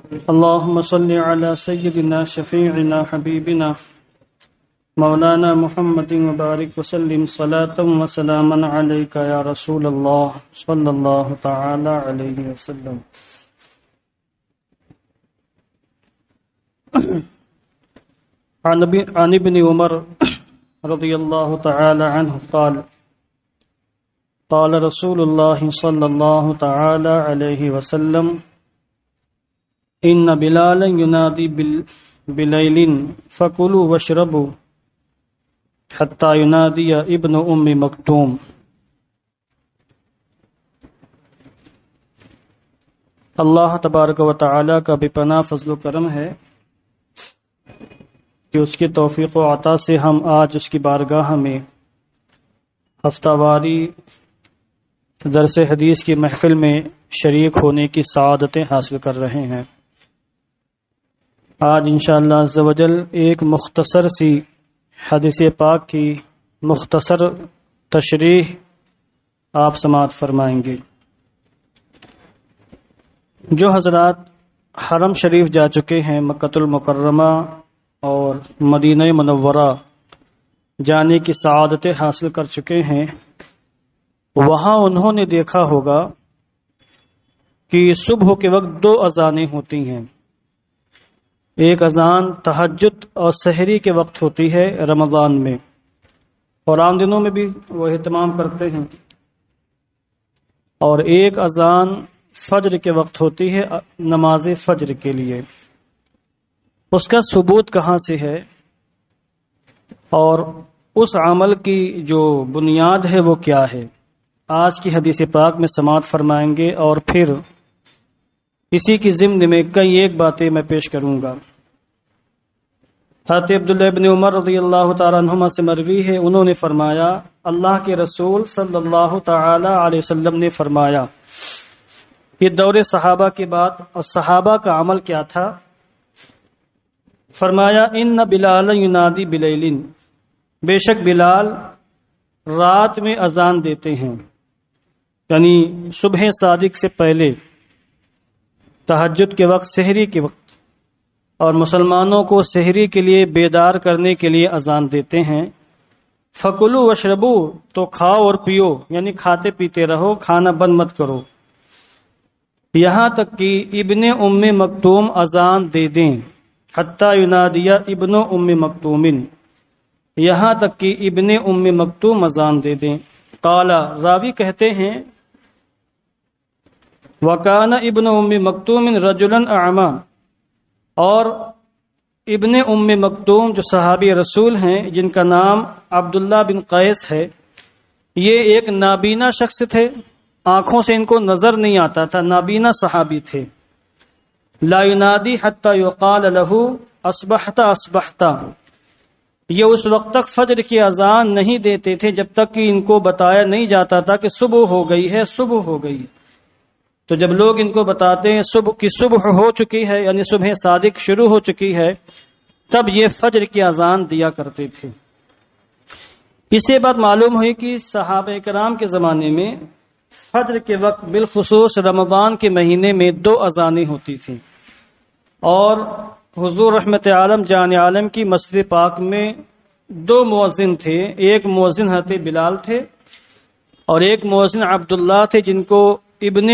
اللهم صل على سيدنا شفيعنا حبيبنا مولانا محمد وبارك وسلم صلاة وسلاما عليك يا رسول الله صلى الله تعالى عليه وسلم. عن ابن عمر رضي الله تعالى عنه قال قال رسول الله صلى الله تعالى عليه وسلم إن بلالا ينادي بليل فكلوا واشربوا حتى ينادي ابن مکتوم. اللہ تبارک و تعالی کا بے پناہ فضل و کرم ہے کہ اس کی توفیق و عطا سے ہم آج اس کی بارگاہ میں ہفتہ واری درس حدیث کی محفل میں شریک ہونے کی سعادتیں حاصل کر رہے ہیں. آج انشاءاللہ عز و جل ایک مختصر سی حدیث پاک کی مختصر تشریح آپ سماعت فرمائیں گے. جو حضرات حرم شریف جا چکے ہیں، مکۃ المکرمہ اور مدینہ منورہ جانے کی سعادتیں حاصل کر چکے ہیں، وہاں انہوں نے دیکھا ہوگا کہ صبح کے وقت دو اذانیں ہوتی ہیں. ایک اذان تہجد اور سحری کے وقت ہوتی ہے رمضان میں، اور عام دنوں میں بھی وہ اہتمام کرتے ہیں، اور ایک اذان فجر کے وقت ہوتی ہے نماز فجر کے لیے. اس کا ثبوت کہاں سے ہے اور اس عمل کی جو بنیاد ہے وہ کیا ہے، آج کی حدیث پاک میں سماعت فرمائیں گے، اور پھر اسی کی ضمن میں کئی ایک باتیں میں پیش کروں گا. حضرت عبداللہ ابن عمر رضی اللہ تعالیٰ عنہما سے مروی ہے، انہوں نے فرمایا اللہ کے رسول صلی اللہ تعالی علیہ وسلم نے فرمایا، یہ دور صحابہ کی بات، اور صحابہ کا عمل کیا تھا. فرمایا ان بلال ینادی بلیل، بے شک بلال رات میں اذان دیتے ہیں، یعنی صبح صادق سے پہلے، تہجد کے وقت، سحری کے وقت، اور مسلمانوں کو سحری کے لیے بیدار کرنے کے لیے اذان دیتے ہیں. فکلوا واشربوا، تو کھاؤ اور پیو، یعنی کھاتے پیتے رہو، کھانا بند مت کرو، یہاں تک کہ ابن مکتوم اذان دے دیں. حتی ینادی ابن مکتوم، یہاں تک کہ ابن مکتوم اذان دے دیں. قال، راوی کہتے ہیں وکان ابن مکتوم رجلا اعمی، اور ابن مکتوم جو صحابی رسول ہیں جن کا نام عبداللہ بن قیس ہے، یہ ایک نابینا شخص تھے، آنکھوں سے ان کو نظر نہیں آتا تھا، نابینا صحابی تھے. لا ینادی حتی یقال له اصبحت اصبحت، یہ اس وقت تک فجر کی اذان نہیں دیتے تھے جب تک کہ ان کو بتایا نہیں جاتا تھا کہ صبح ہو گئی ہے، صبح ہو گئی. تو جب لوگ ان کو بتاتے ہیں صبح کی صبح ہو چکی ہے، یعنی صبح صادق شروع ہو چکی ہے، تب یہ فجر کی اذان دیا کرتے تھے. اس سے بات معلوم ہوئی کہ صحابہ کرام کے زمانے میں فجر کے وقت بالخصوص رمضان کے مہینے میں دو اذانیں ہوتی تھیں، اور حضور رحمت عالم جان عالم کی مسجد پاک میں دو مؤذن تھے. ایک مؤذن حضرت بلال تھے، اور ایک مؤذن عبداللہ تھے جن کو ابن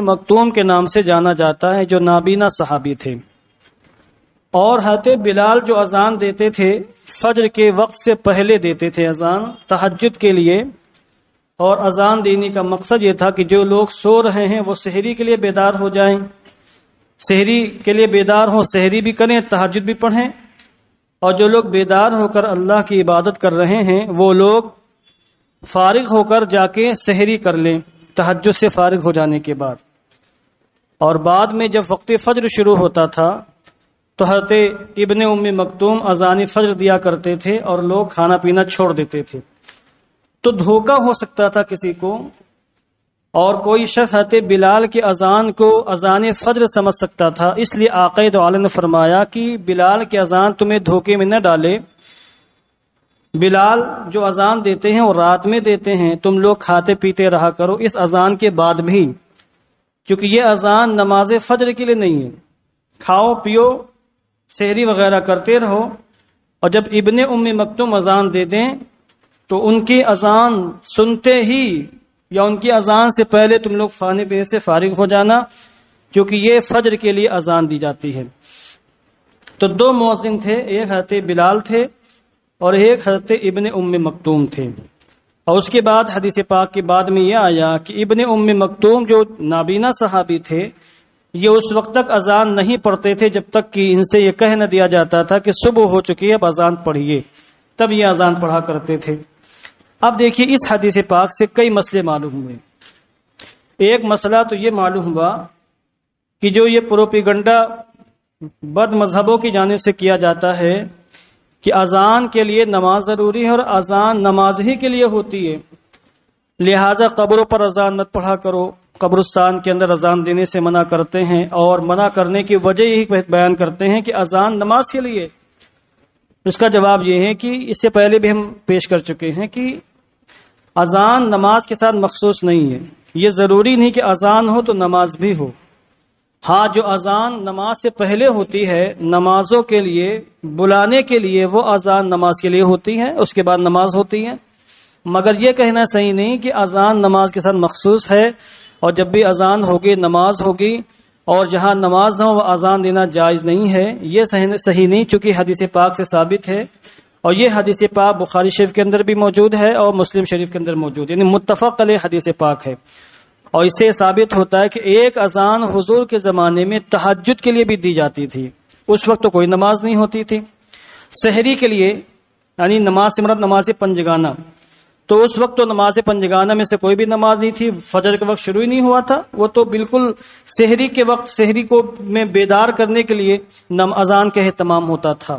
مکتوم کے نام سے جانا جاتا ہے، جو نابینا صحابی تھے. اور حضرت بلال جو اذان دیتے تھے فجر کے وقت سے پہلے دیتے تھے اذان تہجد کے لیے، اور اذان دینے کا مقصد یہ تھا کہ جو لوگ سو رہے ہیں وہ سحری کے لیے بیدار ہو جائیں، سحری کے لیے بیدار ہوں، سحری بھی کریں، تہجد بھی پڑھیں، اور جو لوگ بیدار ہو کر اللہ کی عبادت کر رہے ہیں وہ لوگ فارغ ہو کر جا کے سحری کر لیں تہجد سے فارغ ہو جانے کے بعد. اور بعد میں جب وقت فجر شروع ہوتا تھا تو حضرت ابن مکتوم اذان فجر دیا کرتے تھے اور لوگ کھانا پینا چھوڑ دیتے تھے. تو دھوکہ ہو سکتا تھا کسی کو، اور کوئی شخص حضرت بلال کی اذان کو اذان فجر سمجھ سکتا تھا. اس لیے آقا دو عالم نے فرمایا کہ بلال کی اذان تمہیں دھوکے میں نہ ڈالے. بلال جو اذان دیتے ہیں وہ رات میں دیتے ہیں، تم لوگ کھاتے پیتے رہا کرو اس اذان کے بعد بھی، کیونکہ یہ اذان نماز فجر کے لیے نہیں ہے، کھاؤ پیو سحری وغیرہ کرتے رہو، اور جب ابن ام مکتوم اذان دے دیں تو ان کی اذان سنتے ہی یا ان کی اذان سے پہلے تم لوگ کھانے پینے سے فارغ ہو جانا، کیونکہ یہ فجر کے لیے اذان دی جاتی ہے۔ تو دو مؤذن تھے، ایک حضرت بلال تھے اور ایک حضرت ابن ام مکتوم تھے۔ اور اس کے بعد حدیث پاک کے بعد میں یہ آیا کہ ابن ام مکتوم جو نابینا صحابی تھے، یہ اس وقت تک اذان نہیں پڑھتے تھے جب تک کہ ان سے یہ کہہ نہ دیا جاتا تھا کہ صبح ہو چکی ہے اب اذان پڑھیے، تب یہ اذان پڑھا کرتے تھے۔ اب دیکھیے اس حدیث پاک سے کئی مسئلے معلوم ہوئے۔ ایک مسئلہ تو یہ معلوم ہوا کہ جو یہ پروپیگنڈا بد مذہبوں کی جانب سے کیا جاتا ہے کہ اذان کے لیے نماز ضروری ہے اور اذان نماز ہی کے لیے ہوتی ہے، لہٰذا قبروں پر اذان مت پڑھا کرو، قبرستان کے اندر اذان دینے سے منع کرتے ہیں، اور منع کرنے کی وجہ یہی بیان کرتے ہیں کہ اذان نماز کے لیے۔ اس کا جواب یہ ہے کہ اس سے پہلے بھی ہم پیش کر چکے ہیں کہ اذان نماز کے ساتھ مخصوص نہیں ہے، یہ ضروری نہیں کہ اذان ہو تو نماز بھی ہو۔ ہاں جو اذان نماز سے پہلے ہوتی ہے نمازوں کے لیے بلانے کے لیے، وہ اذان نماز کے لیے ہوتی ہے، اس کے بعد نماز ہوتی ہے، مگر یہ کہنا صحیح نہیں کہ اذان نماز کے ساتھ مخصوص ہے اور جب بھی اذان ہوگی نماز ہوگی، اور جہاں نماز نہ ہو وہ اذان دینا جائز نہیں ہے، یہ صحیح نہیں، چونکہ حدیث پاک سے ثابت ہے، اور یہ حدیث پاک بخاری شریف کے اندر بھی موجود ہے اور مسلم شریف کے اندر موجود ہے، یعنی متفق علیہ حدیث پاک ہے۔ اور اس سے ثابت ہوتا ہے کہ ایک اذان حضور کے زمانے میں تہجد کے لیے بھی دی جاتی تھی، اس وقت تو کوئی نماز نہیں ہوتی تھی۔ سحری کے لیے یعنی نماز سے مراد نماز پنجگانہ، تو اس وقت تو نماز پنجگانہ میں سے کوئی بھی نماز نہیں تھی، فجر کے وقت شروع ہی نہیں ہوا تھا، وہ تو بالکل سحری کے وقت سحری کو میں بیدار کرنے کے لیے اذان کا اہتمام ہوتا تھا۔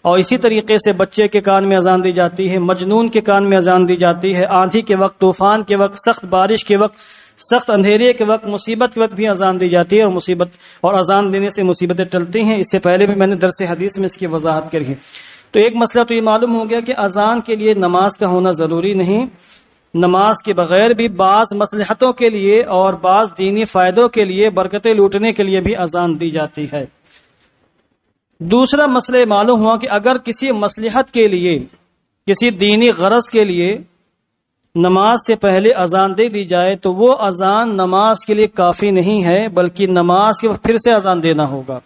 اور اسی طریقے سے بچے کے کان میں اذان دی جاتی ہے، مجنون کے کان میں اذان دی جاتی ہے، آندھی کے وقت، طوفان کے وقت، سخت بارش کے وقت، سخت اندھیرے کے وقت، مصیبت کے وقت بھی اذان دی جاتی ہے، اور اذان دینے سے مصیبتیں ٹلتی ہیں۔ اس سے پہلے بھی میں نے درس حدیث میں اس کی وضاحت کری ہے۔ تو ایک مسئلہ تو یہ معلوم ہو گیا کہ اذان کے لیے نماز کا ہونا ضروری نہیں، نماز کے بغیر بھی بعض مصلحتوں کے لیے اور بعض دینی فائدوں کے لیے، برکتیں لوٹنے کے لیے بھی اذان دی جاتی ہے۔ دوسرا مسئلہ معلوم ہوا کہ اگر کسی مصلحت کے لیے، کسی دینی غرض کے لیے نماز سے پہلے اذان دے دی جائے تو وہ اذان نماز کے لیے کافی نہیں ہے، بلکہ نماز کے وقت پھر سے اذان دینا ہوگا۔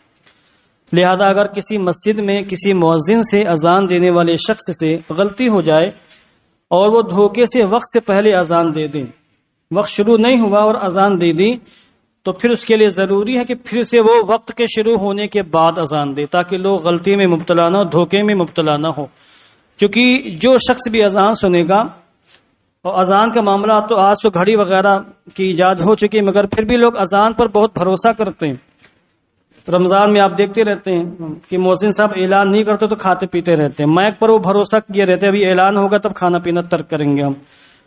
لہذا اگر کسی مسجد میں کسی مؤذن سے اذان دینے والے شخص سے غلطی ہو جائے اور وہ دھوکے سے وقت سے پہلے اذان دے دیں، وقت شروع نہیں ہوا اور اذان دے دی، تو پھر اس کے لیے ضروری ہے کہ پھر سے وہ وقت کے شروع ہونے کے بعد اذان دے، تاکہ لوگ غلطی میں مبتلا نہ ہو، دھوکے میں مبتلا نہ ہو۔ چونکہ جو شخص بھی اذان سنے گا، اور اذان کا معاملہ تو آج تو گھڑی وغیرہ کی ایجاد ہو چکی، مگر پھر بھی لوگ اذان پر بہت بھروسہ کرتے ہیں۔ رمضان میں آپ دیکھتے رہتے ہیں کہ مؤذن صاحب اعلان نہیں کرتے تو کھاتے پیتے رہتے ہیں، مائک پر وہ بھروسہ کیے رہتے ہیں ابھی اعلان ہوگا تب کھانا پینا ترک کریں گے ہم۔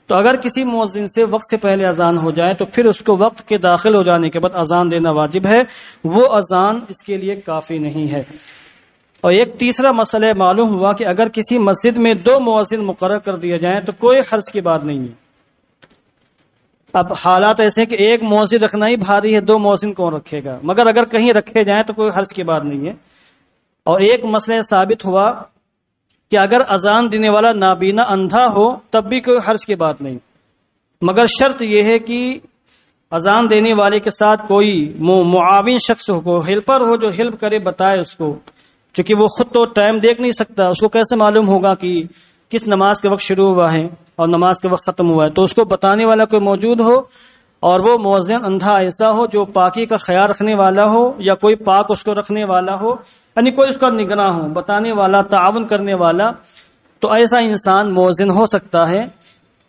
تو اگر کسی مؤذن سے وقت سے پہلے اذان ہو جائے تو پھر اس کو وقت کے داخل ہو جانے کے بعد اذان دینا واجب ہے، وہ اذان اس کے لیے کافی نہیں ہے۔ اور ایک تیسرا مسئلہ معلوم ہوا کہ اگر کسی مسجد میں 2 مؤذن مقرر کر دیے جائیں تو کوئی حرج کی بات نہیں ہے۔ اب حالات ایسے کہ ایک مؤذن رکھنا ہی بھاری ہے، 2 مؤذن کون رکھے گا، مگر اگر کہیں رکھے جائیں تو کوئی حرج کی بات نہیں ہے۔ اور ایک مسئلہ ثابت ہوا کہ اگر اذان دینے والا نابینا اندھا ہو تب بھی کوئی حرج کی بات نہیں، مگر شرط یہ ہے کہ اذان دینے والے کے ساتھ کوئی معاون شخص ہو، ہیلپر ہو، جو ہیلپ کرے، بتائے اس کو، چونکہ وہ خود تو ٹائم دیکھ نہیں سکتا، اس کو کیسے معلوم ہوگا کہ کس نماز کے وقت شروع ہوا ہے اور نماز کے وقت ختم ہوا ہے، تو اس کو بتانے والا کوئی موجود ہو، اور وہ مؤذن اندھا ایسا ہو جو پاکی کا خیال رکھنے والا ہو، یا کوئی پاک اس کو رکھنے والا ہو، یعنی کوئی اس کا نگراں ہو، بتانے والا، تعاون کرنے والا، تو ایسا انسان مؤذن ہو سکتا ہے،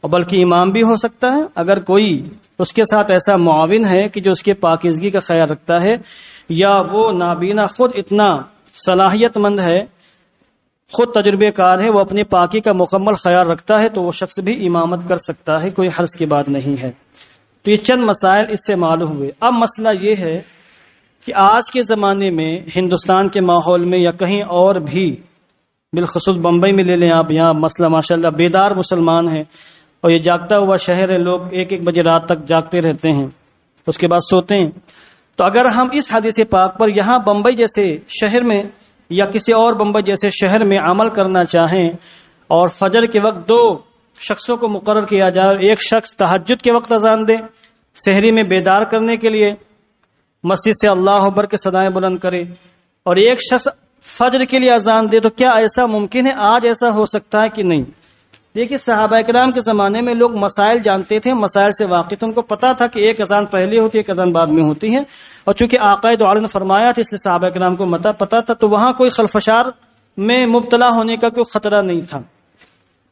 اور بلکہ امام بھی ہو سکتا ہے اگر کوئی اس کے ساتھ ایسا معاون ہے کہ جو اس کے پاکیزگی کا خیال رکھتا ہے، یا وہ نابینا خود اتنا صلاحیت مند ہے، خود تجربے کار ہے، وہ اپنی پاکی کا مکمل خیال رکھتا ہے، تو وہ شخص بھی امامت کر سکتا ہے، کوئی حرج کی بات نہیں ہے۔ تو یہ چند مسائل اس سے معلوم ہوئے۔ اب مسئلہ یہ ہے کہ آج کے زمانے میں ہندوستان کے ماحول میں یا کہیں اور بھی، بالخصوص بمبئی میں لے لیں آپ، یہاں مسئلہ ماشاءاللہ بیدار مسلمان ہیں، اور یہ جاگتا ہوا شہر ہے، لوگ 1-1 بجے رات تک جاگتے رہتے ہیں، اس کے بعد سوتے ہیں۔ تو اگر ہم اس حدیث پاک پر یہاں بمبئی جیسے شہر میں یا کسی اور بمبئی جیسے شہر میں عمل کرنا چاہیں اور فجر کے وقت 2 شخصوں کو مقرر کیا جائے، ایک شخص تہجد کے وقت اذان دے سحری میں بیدار کرنے کے لیے مسجد سے اللہ اکبر کے صدائیں بلند کرے، اور ایک شخص فجر کے لیے اذان دے، تو کیا ایسا ممکن ہے؟ آج ایسا ہو سکتا ہے کہ نہیں؟ دیکھیے صحابہ کرام کے زمانے میں لوگ مسائل جانتے تھے، مسائل سے واقف تھے، ان کو پتا تھا کہ ایک اذان پہلے ہوتی ہے، ایک اذان بعد میں ہوتی ہے، اور چونکہ آقا دو عالم نے فرمایا تھا اس لیے صحابہ کرام کو پتا تھا، تو وہاں کوئی خلفشار میں مبتلا ہونے کا کوئی خطرہ نہیں تھا۔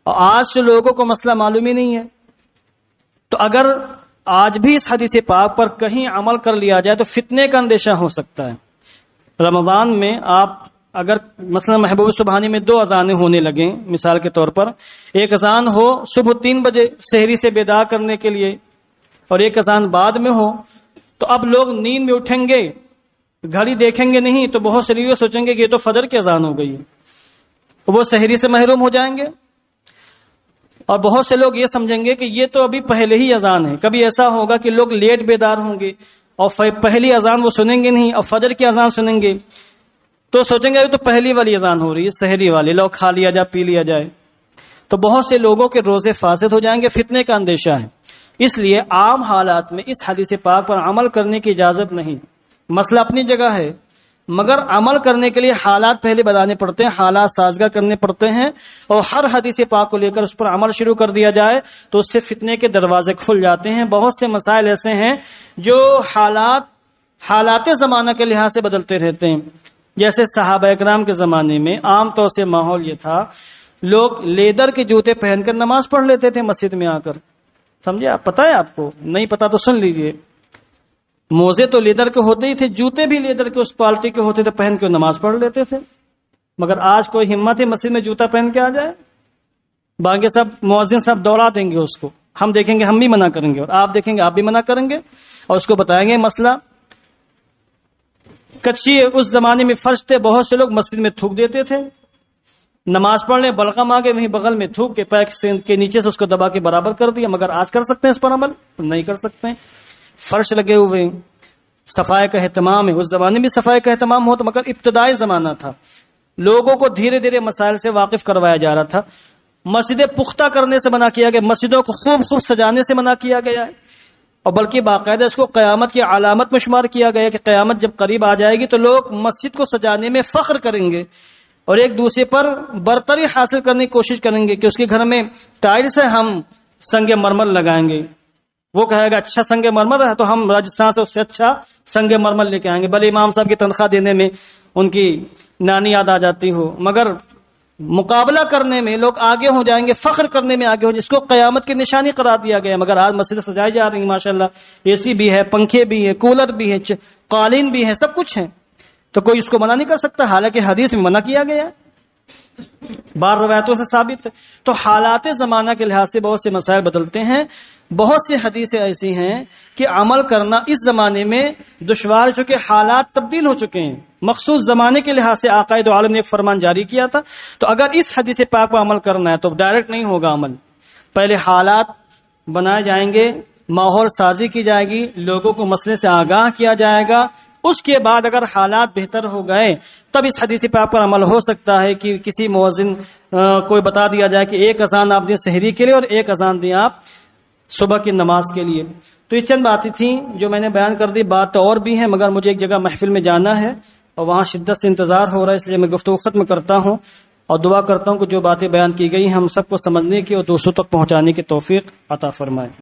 اور آج سے لوگوں کو مسئلہ معلوم ہی نہیں ہے، تو اگر آج بھی اس حدیث پاک پر کہیں عمل کر لیا جائے تو فتنے کا اندیشہ ہو سکتا ہے۔ رمضان میں آپ اگر مثلا محبوب سبحانی میں 2 اذانیں ہونے لگیں، مثال کے طور پر ایک اذان ہو صبح 3 بجے سحری سے بیدار کرنے کے لیے اور ایک اذان بعد میں ہو، تو اب لوگ نیند میں اٹھیں گے، گھڑی دیکھیں گے نہیں، تو بہت سے لوگ سوچیں گے کہ یہ تو فجر کی اذان ہو گئی، وہ سحری سے محروم ہو جائیں گے، اور بہت سے لوگ یہ سمجھیں گے کہ یہ تو ابھی پہلے ہی اذان ہے۔ کبھی ایسا ہوگا کہ لوگ لیٹ بیدار ہوں گے اور پہلی اذان وہ سنیں گے نہیں اور فجر کی اذان سنیں گے، تو سوچیں گے تو پہلی والی اذان ہو رہی ہے، سحری والی، لوگ کھا لیا جائے، پی لیا جائے، تو بہت سے لوگوں کے روزے فاسد ہو جائیں گے، فتنے کا اندیشہ ہے۔ اس لیے عام حالات میں اس حدیث پاک پر عمل کرنے کی اجازت نہیں۔ مسئلہ اپنی جگہ ہے، مگر عمل کرنے کے لیے حالات پہلے بتانے پڑتے ہیں، حالات سازگار کرنے پڑتے ہیں، اور ہر حدیث پاک کو لے کر اس پر عمل شروع کر دیا جائے تو اس سے فتنے کے دروازے کھل جاتے ہیں۔ بہت سے مسائل ایسے ہیں جو حالات زمانہ کے لحاظ سے بدلتے رہتے ہیں، جیسے صحابہ اکرام کے زمانے میں عام طور سے ماحول یہ تھا، لوگ لیدر کے جوتے پہن کر نماز پڑھ لیتے تھے مسجد میں آ کر، سمجھے؟ آپ پتہ ہے، آپ کو نہیں پتا تو سن لیجئے، موزے تو لیدر کے ہوتے ہی تھے، جوتے بھی لیدر کے اس کوالٹی کے ہوتے تھے، پہن کے نماز پڑھ لیتے تھے۔ مگر آج کوئی ہمت ہے مسجد میں جوتا پہن کے آ جائے؟ باقی سب مؤذن صاحب دوڑا دیں گے اس کو، ہم دیکھیں گے ہم بھی منع کریں گے، اور آپ دیکھیں گے آپ بھی منع کریں گے، اور اس کو بتائیں گے مسئلہ کچی اس زمانے میں فرش تھے، بہت سے لوگ مسجد میں تھوک دیتے تھے، نماز پڑھنے بلغم آگے وہیں بغل میں تھوک کے پیر کے نیچے سے اس کو دبا کے برابر کر دیا۔ مگر آج کر سکتے ہیں اس پر عمل؟ نہیں کر سکتے ہیں۔ فرش لگے ہوئے، صفائی کا اہتمام ہے، اس زمانے میں صفائی کا اہتمام ہوتا، مگر ابتدائی زمانہ تھا، لوگوں کو دھیرے دھیرے مسائل سے واقف کروایا جا رہا تھا۔ مسجدیں پختہ کرنے سے منع کیا گیا، مسجدوں کو خوب سجانے سے منع کیا گیا ہے، اور بلکہ باقاعدہ اس کو قیامت کی علامت میں شمار کیا گیا کہ قیامت جب قریب آ جائے گی تو لوگ مسجد کو سجانے میں فخر کریں گے اور ایک دوسرے پر برتری حاصل کرنے کی کوشش کریں گے کہ اس کے گھر میں ٹائلس ہے، ہم سنگ مرمر لگائیں گے، وہ کہے گا اچھا سنگ مرمر ہے تو ہم راجستھان سے اس سے اچھا سنگ مرمر لے کے آئیں گے، بھلے امام صاحب کی تنخواہ دینے میں ان کی نانی یاد آ جاتی ہو، مگر مقابلہ کرنے میں لوگ آگے ہو جائیں گے، فخر کرنے میں آگے ہو جائیں گے، اس کو قیامت کی نشانی قرار دیا گیا۔ مگر آج مسجد سجائی جا رہی ہیں، ماشاءاللہ اے سی بھی ہے، پنکھے بھی ہیں، کولر بھی ہے، قالین بھی ہے، سب کچھ ہے، تو کوئی اس کو منع نہیں کر سکتا، حالانکہ حدیث میں منع کیا گیا ہے، بار روایتوں سے ثابت ہے۔ تو حالات زمانہ کے لحاظ سے بہت سے مسائل بدلتے ہیں، بہت سی حدیثیں ایسی ہیں کہ عمل کرنا اس زمانے میں دشوار، چونکہ حالات تبدیل ہو چکے ہیں، مخصوص زمانے کے لحاظ سے آقا دو عالم نے ایک فرمان جاری کیا تھا، تو اگر اس حدیث پاک پر عمل کرنا ہے تو ڈائریکٹ نہیں ہوگا عمل، پہلے حالات بنائے جائیں گے، ماحول سازی کی جائے گی، لوگوں کو مسئلے سے آگاہ کیا جائے گا، اس کے بعد اگر حالات بہتر ہو گئے تب اس حدیث پاک پر عمل ہو سکتا ہے کہ کسی مؤذن کوئی بتا دیا جائے کہ ایک اذان آپ دیں سحری کے لیے اور ایک اذان دیں آپ صبح کی نماز کے لیے۔ تو یہ چند باتیں تھیں جو میں نے بیان کر دی، بات اور بھی ہے مگر مجھے ایک جگہ محفل میں جانا ہے اور وہاں شدت سے انتظار ہو رہا ہے، اس لیے میں گفتگو ختم کرتا ہوں اور دعا کرتا ہوں کہ جو باتیں بیان کی گئی ہم سب کو سمجھنے کی اور دوسروں تک پہنچانے کی توفیق عطا فرمائے۔